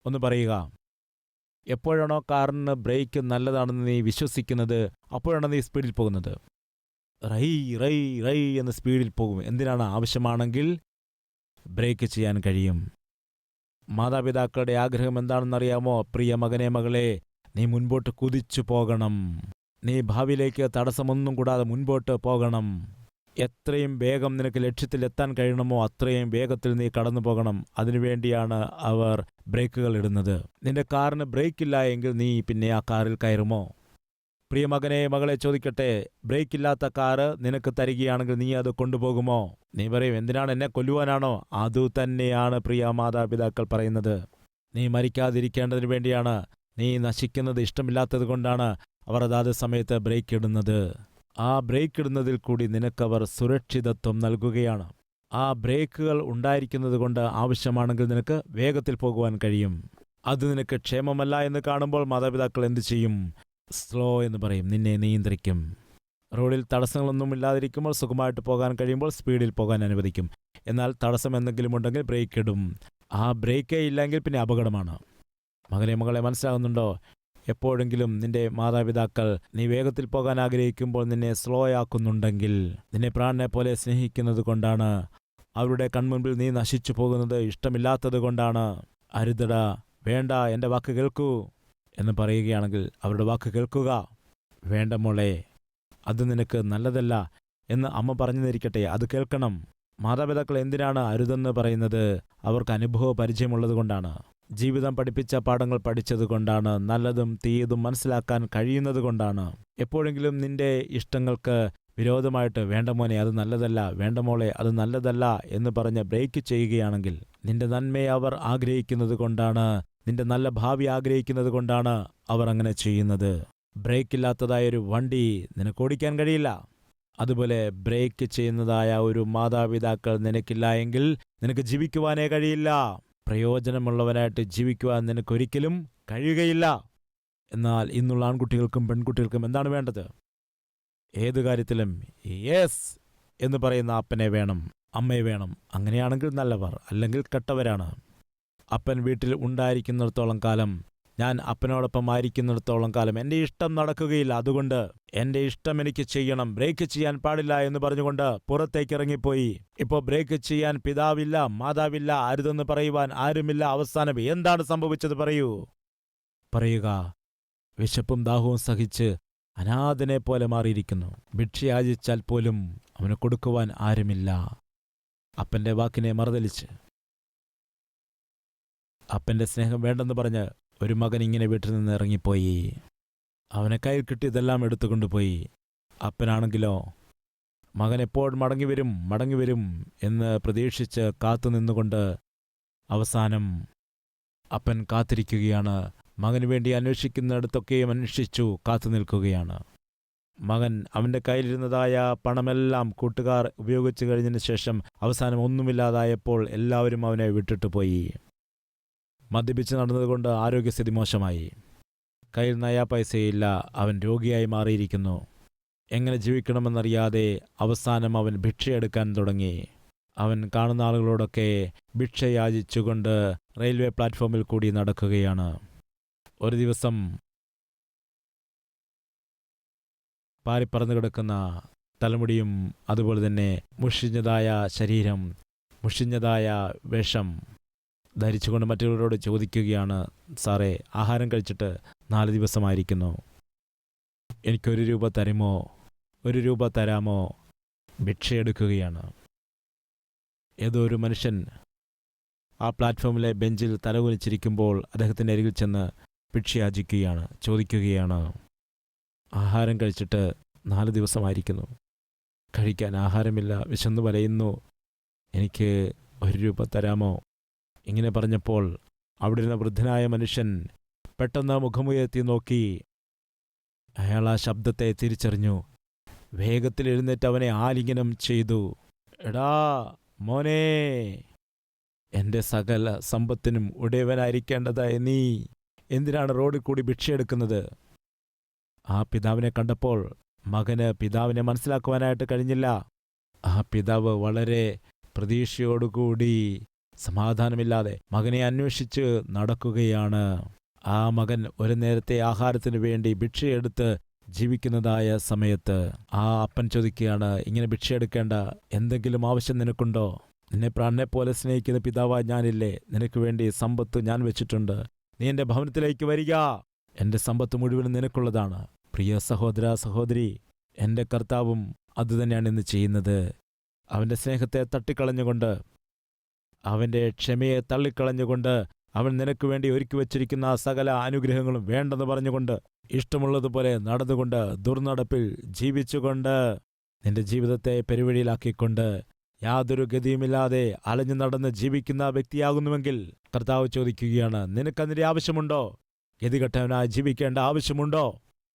ഒന്ന് പറയുക. എപ്പോഴാണോ കാറിന് ബ്രേക്ക് നല്ലതാണെന്ന് നീ വിശ്വസിക്കുന്നത് അപ്പോഴാണ് നീ സ്പീഡിൽ പോകുന്നത്. റൈ റൈ റൈ എന്ന് സ്പീഡിൽ പോകും. എന്തിനാണ്? ആവശ്യമാണെങ്കിൽ ബ്രേക്ക് ചെയ്യാൻ കഴിയും. മാതാപിതാക്കളുടെ ആഗ്രഹം എന്താണെന്നറിയാമോ? പ്രിയ മകനെ, മകളെ, നീ മുൻപോട്ട് കുതിച്ചു പോകണം. നീ ഭാവിയിലേക്ക് തടസ്സമൊന്നും കൂടാതെ മുൻപോട്ട് പോകണം. എത്രയും വേഗം നിനക്ക് ലക്ഷ്യത്തിലെത്താൻ കഴിയണമോ അത്രയും വേഗത്തിൽ നീ കടന്നു പോകണം. അതിനുവേണ്ടിയാണ് അവർ ബ്രേക്കുകൾ ഇടുന്നത്. നിന്റെ കാറിന് ബ്രേക്കില്ല എങ്കിൽ നീ പിന്നെ ആ കാറിൽ കയറുമോ? പ്രിയ മകനെ, മകളെ, ചോദിക്കട്ടെ, ബ്രേക്കില്ലാത്ത കാറ് നിനക്ക് തരികയാണെങ്കിൽ നീ അത് കൊണ്ടുപോകുമോ? നീ പറയും എന്തിനാണ്, എന്നെ കൊല്ലുവാനാണോ? അതുതന്നെയാണ് പ്രിയ മാതാപിതാക്കൾ പറയുന്നത്. നീ മരിക്കാതിരിക്കേണ്ടതിന് വേണ്ടിയാണ്. നീ നശിക്കുന്നത് ഇഷ്ടമില്ലാത്തത് കൊണ്ടാണ് അവർ അതാത് സമയത്ത് ബ്രേക്ക് ഇടുന്നത്. ആ ബ്രേക്ക് ഇടുന്നതിൽ കൂടി നിനക്കവർ സുരക്ഷിതത്വം നൽകുകയാണ്. ആ ബ്രേക്കുകൾ ഉണ്ടായിരിക്കുന്നത് കൊണ്ട് ആവശ്യമാണെങ്കിൽ നിനക്ക് വേഗത്തിൽ പോകുവാൻ കഴിയും. അത് നിനക്ക് ക്ഷേമമല്ല എന്ന് കാണുമ്പോൾ മാതാപിതാക്കൾ എന്തു ചെയ്യും? സ്ലോ എന്ന് പറയും, നിന്നെ നിയന്ത്രിക്കും. റോഡിൽ തടസ്സങ്ങളൊന്നും ഇല്ലാതിരിക്കുമ്പോൾ സുഖമായിട്ട് പോകാൻ കഴിയുമ്പോൾ സ്പീഡിൽ പോകാൻ അനുവദിക്കും. എന്നാൽ തടസ്സം എന്തെങ്കിലും ഉണ്ടെങ്കിൽ ബ്രേക്ക് ഇടും. ആ ബ്രേക്കേ ഇല്ലെങ്കിൽ പിന്നെ അപകടമാണ്. മകളെ, മകളെ, മനസ്സിലാകുന്നുണ്ടോ? എപ്പോഴെങ്കിലും നിന്റെ മാതാപിതാക്കൾ നീ വേഗത്തിൽ പോകാൻ ആഗ്രഹിക്കുമ്പോൾ നിന്നെ സ്ലോ ആക്കുന്നുണ്ടെങ്കിൽ നിന്നെ പ്രാണനെ പോലെ സ്നേഹിക്കുന്നത് കൊണ്ടാണ്. അവരുടെ കൺമുൻപിൽ നീ നശിച്ചു പോകുന്നത് ഇഷ്ടമില്ലാത്തത് കൊണ്ടാണ്. അരുതടാ, വേണ്ട, എൻ്റെ വാക്ക് കേൾക്കൂ എന്ന് പറയുകയാണെങ്കിൽ അവരുടെ വാക്ക് കേൾക്കുക. വേണ്ട മോളെ, അത് നിനക്ക് നല്ലതല്ല എന്ന് അമ്മ പറഞ്ഞു തന്നിരിക്കട്ടെ, അത് കേൾക്കണം. മാതാപിതാക്കൾ എന്തിനാണ് അരുതെന്ന് പറയുന്നത്? അവർക്ക് അനുഭവ പരിചയമുള്ളത് കൊണ്ടാണ്. ജീവിതം പഠിപ്പിച്ച പാഠങ്ങൾ പഠിച്ചത് കൊണ്ടാണ്. നല്ലതും തീയതും മനസ്സിലാക്കാൻ കഴിയുന്നത് കൊണ്ടാണ്. എപ്പോഴെങ്കിലും നിന്റെ ഇഷ്ടങ്ങൾക്ക് വിരോധമായിട്ട് വേണ്ട മോനെ, അത് നല്ലതല്ല, വേണ്ട മോളെ, അത് നല്ലതല്ല എന്ന് പറഞ്ഞ് ബ്രേക്ക് ചെയ്യുകയാണെങ്കിൽ നിന്റെ നന്മയെ അവർ ആഗ്രഹിക്കുന്നത് കൊണ്ടാണ്, നിന്റെ നല്ല ഭാവി ആഗ്രഹിക്കുന്നത് കൊണ്ടാണ് അവർ അങ്ങനെ ചെയ്യുന്നത്. ബ്രേക്കില്ലാത്തതായൊരു വണ്ടി നിനക്ക് ഓടിക്കാൻ കഴിയില്ല. അതുപോലെ ബ്രേക്ക് ചെയ്യുന്നതായ ഒരു മാതാപിതാക്കൾ നിനക്കില്ല എങ്കിൽ നിനക്ക് ജീവിക്കുവാനേ കഴിയില്ല. പ്രയോജനമുള്ളവനായിട്ട് ജീവിക്കുവാൻ നിനക്കൊരിക്കലും കഴിയുകയില്ല. എന്നാൽ ഇന്നുള്ള ആൺകുട്ടികൾക്കും പെൺകുട്ടികൾക്കും എന്താണ് വേണ്ടത്? ഏതു കാര്യത്തിലും യെസ് എന്ന് പറയുന്ന അപ്പനെ വേണം, അമ്മയെ വേണം. അങ്ങനെയാണെങ്കിൽ നല്ലവർ, അല്ലെങ്കിൽ കെട്ടവരാണ്. അപ്പൻ വീട്ടിൽ ഉണ്ടായിരിക്കുന്നിടത്തോളം കാലം, ഞാൻ അപ്പനോടൊപ്പം ആയിരിക്കുന്നിടത്തോളം കാലം എൻ്റെ ഇഷ്ടം നടക്കുകയില്ല. അതുകൊണ്ട് എൻ്റെ ഇഷ്ടം എനിക്ക് ചെയ്യണം, ബ്രേക്ക് ചെയ്യാൻ പാടില്ല എന്ന് പറഞ്ഞുകൊണ്ട് പുറത്തേക്ക് ഇറങ്ങിപ്പോയി. ഇപ്പോൾ ബ്രേക്ക് ചെയ്യാൻ പിതാവില്ല, മാതാവില്ല, അരുതെന്ന് പറയുവാൻ ആരുമില്ല. അവസാനം എന്താണ് സംഭവിച്ചത്? പറയുക. വിശപ്പും ദാഹവും സഹിച്ച് അനാഥനെ പോലെ മാറിയിരിക്കുന്നു. ഭിക്ഷയാചിച്ചാൽ പോലും അവന് കൊടുക്കുവാൻ ആരുമില്ല. അപ്പൻ്റെ വാക്കിനെ മറുതലിച്ച്, അപ്പൻ്റെ സ്നേഹം വേണ്ടെന്ന് പറഞ്ഞ് ഒരു മകൻ ഇങ്ങനെ വീട്ടിൽ നിന്ന് ഇറങ്ങിപ്പോയി. അവനെ കയ്യിൽ കിട്ടിയതെല്ലാം എടുത്തുകൊണ്ടുപോയി. അപ്പനാണെങ്കിലോ മകൻ എപ്പോൾ മടങ്ങി വരും എന്ന് പ്രതീക്ഷിച്ച് കാത്തു നിന്നുകൊണ്ട് അവസാനം അപ്പൻ കാത്തിരിക്കുകയാണ്. മകന് വേണ്ടി അന്വേഷിക്കുന്നിടത്തൊക്കെയും അന്വേഷിച്ചു കാത്തു നിൽക്കുകയാണ്. മകൻ അവൻ്റെ കയ്യിലിരുന്നതായ പണമെല്ലാം കൂട്ടുകാർ ഉപയോഗിച്ചു കഴിഞ്ഞതിന് ശേഷം അവസാനം ഒന്നുമില്ലാതായപ്പോൾ എല്ലാവരും അവനെ വിട്ടിട്ട് പോയി. മദ്യപിച്ച് നടന്നതുകൊണ്ട് ആരോഗ്യസ്ഥിതി മോശമായി. കയ്യിൽ നയാ പൈസയില്ല. അവൻ രോഗിയായി മാറിയിരിക്കുന്നു. എങ്ങനെ ജീവിക്കണമെന്നറിയാതെ അവസാനം അവൻ ഭിക്ഷയെടുക്കാൻ തുടങ്ങി. അവൻ കാണുന്ന ആളുകളോടൊക്കെ ഭിക്ഷ യാചിച്ചുകൊണ്ട് റെയിൽവേ പ്ലാറ്റ്ഫോമിൽ കൂടി നടക്കുകയാണ്. ഒരു ദിവസം പാറിപ്പറന്നു കിടക്കുന്ന തലമുടിയും അതുപോലെ തന്നെ മുഷിഞ്ഞതായ ശരീരം, മുഷിഞ്ഞതായ വേഷം ധരിച്ചുകൊണ്ട് മറ്റുള്ളവരോട് ചോദിക്കുകയാണ്, സാറേ, ആഹാരം കഴിച്ചിട്ട് 4 ദിവസമായിരിക്കുന്നു, എനിക്കൊരു രൂപ തരുമോ, 1 രൂപ തരാമോ? ഭിക്ഷയെടുക്കുകയാണ്. ഏതോ ഒരു മനുഷ്യൻ ആ പ്ലാറ്റ്ഫോമിലെ ബെഞ്ചിൽ തലകുനിച്ചിരിക്കുമ്പോൾ അദ്ദേഹത്തിൻ്റെ അരികിൽ ചെന്ന് ഭിക്ഷയാചിക്കുകയാണ്, ചോദിക്കുകയാണ്, ആഹാരം കഴിച്ചിട്ട് 4 ദിവസമായിരിക്കുന്നു, കഴിക്കാൻ ആഹാരമില്ല, വിശന്നു വലയുന്നു, എനിക്ക് 1 രൂപ തരാമോ? ഇങ്ങനെ പറഞ്ഞപ്പോൾ അവിടെ ഇരുന്ന വൃദ്ധനായ മനുഷ്യൻ പെട്ടെന്ന് മുഖമുയർത്തി നോക്കി. അയാൾ ആ ശബ്ദത്തെ തിരിച്ചറിഞ്ഞു. വേഗത്തിൽ എഴുന്നേറ്റ് അവനെ ആലിംഗനം ചെയ്തു. എടാ മോനെ, എൻ്റെ സകല സമ്പത്തിനും ഉടയവനായിരിക്കേണ്ടതായ നീ എന്തിനാണ് റോഡിൽ കൂടി ഭിക്ഷയെടുക്കുന്നത്? ആ പിതാവിനെ കണ്ടപ്പോൾ മകന് പിതാവിനെ മനസ്സിലാക്കുവാനായിട്ട് കഴിഞ്ഞില്ല. ആ പിതാവ് വളരെ പ്രതീക്ഷയോടുകൂടി സമാധാനമില്ലാതെ മകനെ അന്വേഷിച്ച് നടക്കുകയാണ്. ആ മകൻ ഒരു നേരത്തെ ആഹാരത്തിനു വേണ്ടി ഭിക്ഷയെടുത്ത് ജീവിക്കുന്നതായ സമയത്ത് ആ അപ്പൻ ചോദിക്കുകയാണ്, ഇങ്ങനെ ഭിക്ഷയെടുക്കേണ്ട എന്തെങ്കിലും ആവശ്യം നിനക്കുണ്ടോ? നിന്നെ പ്രാണനെ പോലെ സ്നേഹിക്കുന്ന പിതാവായി ഞാനില്ലേ? നിനക്ക് വേണ്ടി സമ്പത്ത് ഞാൻ വെച്ചിട്ടുണ്ട്. നീ എൻ്റെ ഭവനത്തിലേക്ക് വരിക, എൻ്റെ സമ്പത്ത് മുഴുവനും നിനക്കുള്ളതാണ്. പ്രിയ സഹോദര സഹോദരി, എൻ്റെ കർത്താവും അതുതന്നെയാണ് ഇന്ന് ചെയ്യുന്നത്. അവൻ്റെ സ്നേഹത്തെ തട്ടിക്കളഞ്ഞുകൊണ്ട്, അവൻ്റെ ക്ഷമയെ തള്ളിക്കളഞ്ഞുകൊണ്ട്, അവൻ നിനക്ക് വേണ്ടി ഒരുക്കി വച്ചിരിക്കുന്ന സകല അനുഗ്രഹങ്ങളും വേണ്ടെന്ന് പറഞ്ഞുകൊണ്ട്, ഇഷ്ടമുള്ളതുപോലെ നടന്നുകൊണ്ട്, ദുർനടപ്പിൽ ജീവിച്ചുകൊണ്ട്, നിന്റെ ജീവിതത്തെ പെരുവഴിയിലാക്കിക്കൊണ്ട്, യാതൊരു ഗതിയുമില്ലാതെ അലഞ്ഞു നടന്ന് ജീവിക്കുന്ന വ്യക്തിയാകുന്നുവെങ്കിൽ കർത്താവ് ചോദിക്കുകയാണ്, നിനക്കതിൻ്റെ ആവശ്യമുണ്ടോ? ഗതികെട്ടവനായി ജീവിക്കേണ്ട ആവശ്യമുണ്ടോ?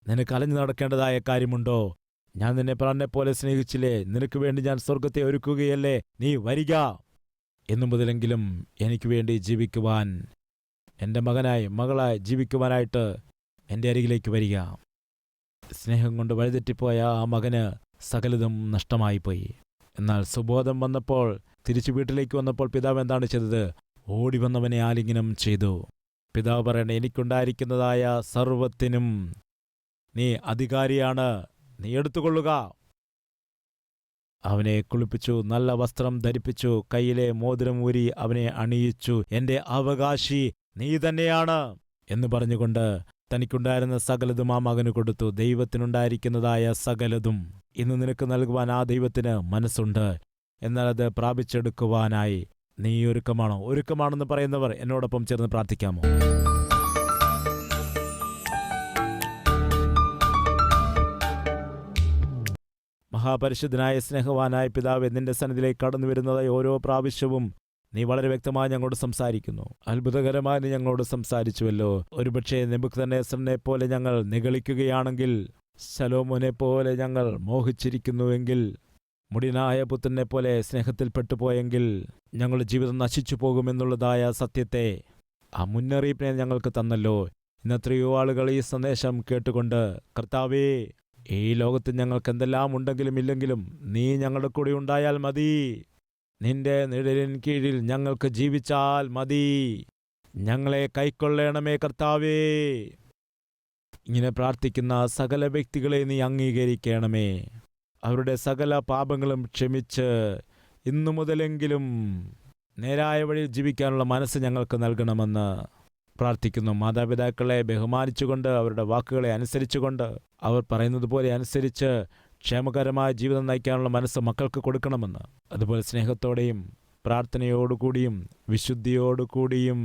നിനക്ക് അലഞ്ഞു നടക്കേണ്ടതായ കാര്യമുണ്ടോ? ഞാൻ നിന്നെ പ്രാണനെ പോലെ സ്നേഹിച്ചില്ലേ? നിനക്ക് വേണ്ടി ഞാൻ സ്വർഗത്തെ ഒരുക്കുകയല്ലേ? നീ വരിക. എന്നു മുതലെങ്കിലും എനിക്ക് വേണ്ടി ജീവിക്കുവാൻ, എൻ്റെ മകനായി മകളായി ജീവിക്കുവാനായിട്ട് എൻ്റെ അരികിലേക്ക് വരിക. സ്നേഹം കൊണ്ട് വഴിതെറ്റിപ്പോയ ആ മകന് സകലതും നഷ്ടമായിപ്പോയി. എന്നാൽ സുബോധം വന്നപ്പോൾ, തിരിച്ചു വീട്ടിലേക്ക് വന്നപ്പോൾ പിതാവ് എന്താണ് ചെയ്തത്? ഓടി വന്നവനെ ആലിംഗനം ചെയ്തു. പിതാവ് പറയണേ, എനിക്കുണ്ടായിരിക്കുന്നതായ സർവ്വത്തിനും നീ അധികാരിയാണ്, നീ എടുത്തുകൊള്ളുക. അവനെ കുളിപ്പിച്ചു, നല്ല വസ്ത്രം ധരിപ്പിച്ചു, കയ്യിലെ മോതിരം ഊരി അവനെ അണിയിച്ചു. എന്റെ അവകാശി നീ തന്നെയാണ് എന്ന് പറഞ്ഞുകൊണ്ട് തനിക്കുണ്ടായിരുന്ന സകലതും ആ മകന് കൊടുത്തു. ദൈവത്തിനുണ്ടായിരിക്കുന്നതായ സകലതും ഇന്ന് നിനക്ക് നൽകുവാൻ ആ ദൈവത്തിന് മനസ്സുണ്ട്. എന്നാൽ അത് പ്രാപിച്ചെടുക്കുവാനായി നീ ഒരുക്കമാണോ? ഒരുക്കമാണെന്ന് പറയുന്നവർ എന്നോടൊപ്പം ചേർന്ന് പ്രാർത്ഥിക്കാമോ? മഹാപരിശുദ്ധനായ സ്നേഹവാനായ പിതാവേ, നിന്റെ സന്നിധിയിലേക്ക് കടന്നു വരുന്നതായി ഓരോ പ്രാവശ്യവും നീ വളരെ വ്യക്തമായി ഞങ്ങളോട് സംസാരിക്കുന്നു. അത്ഭുതകരമായി നീ ഞങ്ങളോട് സംസാരിച്ചുവല്ലോ. ഒരുപക്ഷെ നെബൂഖദ്നേസറിനെ പോലെ ഞങ്ങൾ നിഗളിക്കുകയാണെങ്കിൽ, ശലോമോനെ പോലെ ഞങ്ങൾ മോഹിച്ചിരിക്കുന്നുവെങ്കിൽ, മുടിയനായ പുത്രനെ പോലെ സ്നേഹത്തിൽപ്പെട്ടുപോയെങ്കിൽ ഞങ്ങളുടെ ജീവിതം നശിച്ചു പോകുമെന്നുള്ളതായ സത്യത്തെ, ആ മുന്നറിയിപ്പിനെ ഞങ്ങൾക്ക് തന്നല്ലോ. ഇന്നെത്രയോ ആളുകൾ ഈ സന്ദേശം കേട്ടുകൊണ്ട്, കർത്താവേ, ഈ ലോകത്ത് ഞങ്ങൾക്ക് എന്തെല്ലാം ഉണ്ടെങ്കിലും ഇല്ലെങ്കിലും നീ ഞങ്ങളുടെ കൂടെ ഉണ്ടായാൽ മതി, നിന്റെ നിഴലിൻ കീഴിൽ ഞങ്ങൾക്ക് ജീവിച്ചാൽ മതി, ഞങ്ങളെ കൈക്കൊള്ളണമേ കർത്താവേ. ഇങ്ങനെ പ്രാർത്ഥിക്കുന്ന സകല വ്യക്തികളെ നീ അംഗീകരിക്കണമേ. അവരുടെ സകല പാപങ്ങളും ക്ഷമിച്ച് ഇന്നു മുതലെങ്കിലും നേരായ വഴിയിൽ ജീവിക്കാനുള്ള മനസ്സ് ഞങ്ങൾക്ക് നൽകണമെന്ന് പ്രാർത്ഥിക്കുന്നു. മാതാപിതാക്കളെ ബഹുമാനിച്ചുകൊണ്ട്, അവരുടെ വാക്കുകളെ അനുസരിച്ചുകൊണ്ട്, അവർ പറയുന്നത് പോലെ അനുസരിച്ച് ക്ഷേമകരമായ ജീവിതം നയിക്കാനുള്ള മനസ്സ് മക്കൾക്ക് കൊടുക്കണമെന്ന്, അതുപോലെ സ്നേഹത്തോടെയും പ്രാർത്ഥനയോടുകൂടിയും വിശുദ്ധിയോടുകൂടിയും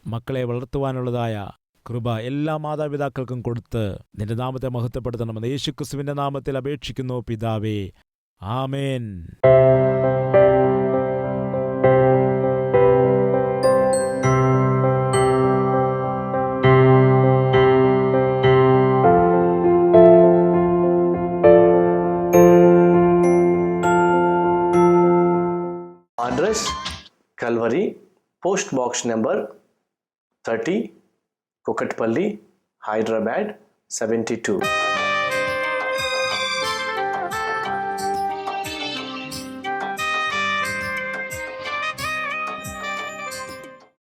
മക്കളെ വളർത്തുവാനുള്ളതായ കൃപ എല്ലാ മാതാപിതാക്കൾക്കും കൊടുത്ത് നിന്റെ നാമത്തെ മഹത്വപ്പെടുത്തണമെന്ന് യേശുക്രിസ്തുവിന്റെ നാമത്തിൽ അപേക്ഷിക്കുന്നു പിതാവേ, ആമേൻ. Address Calvary, Post Box number 30, Kukatpalli, Hyderabad 72.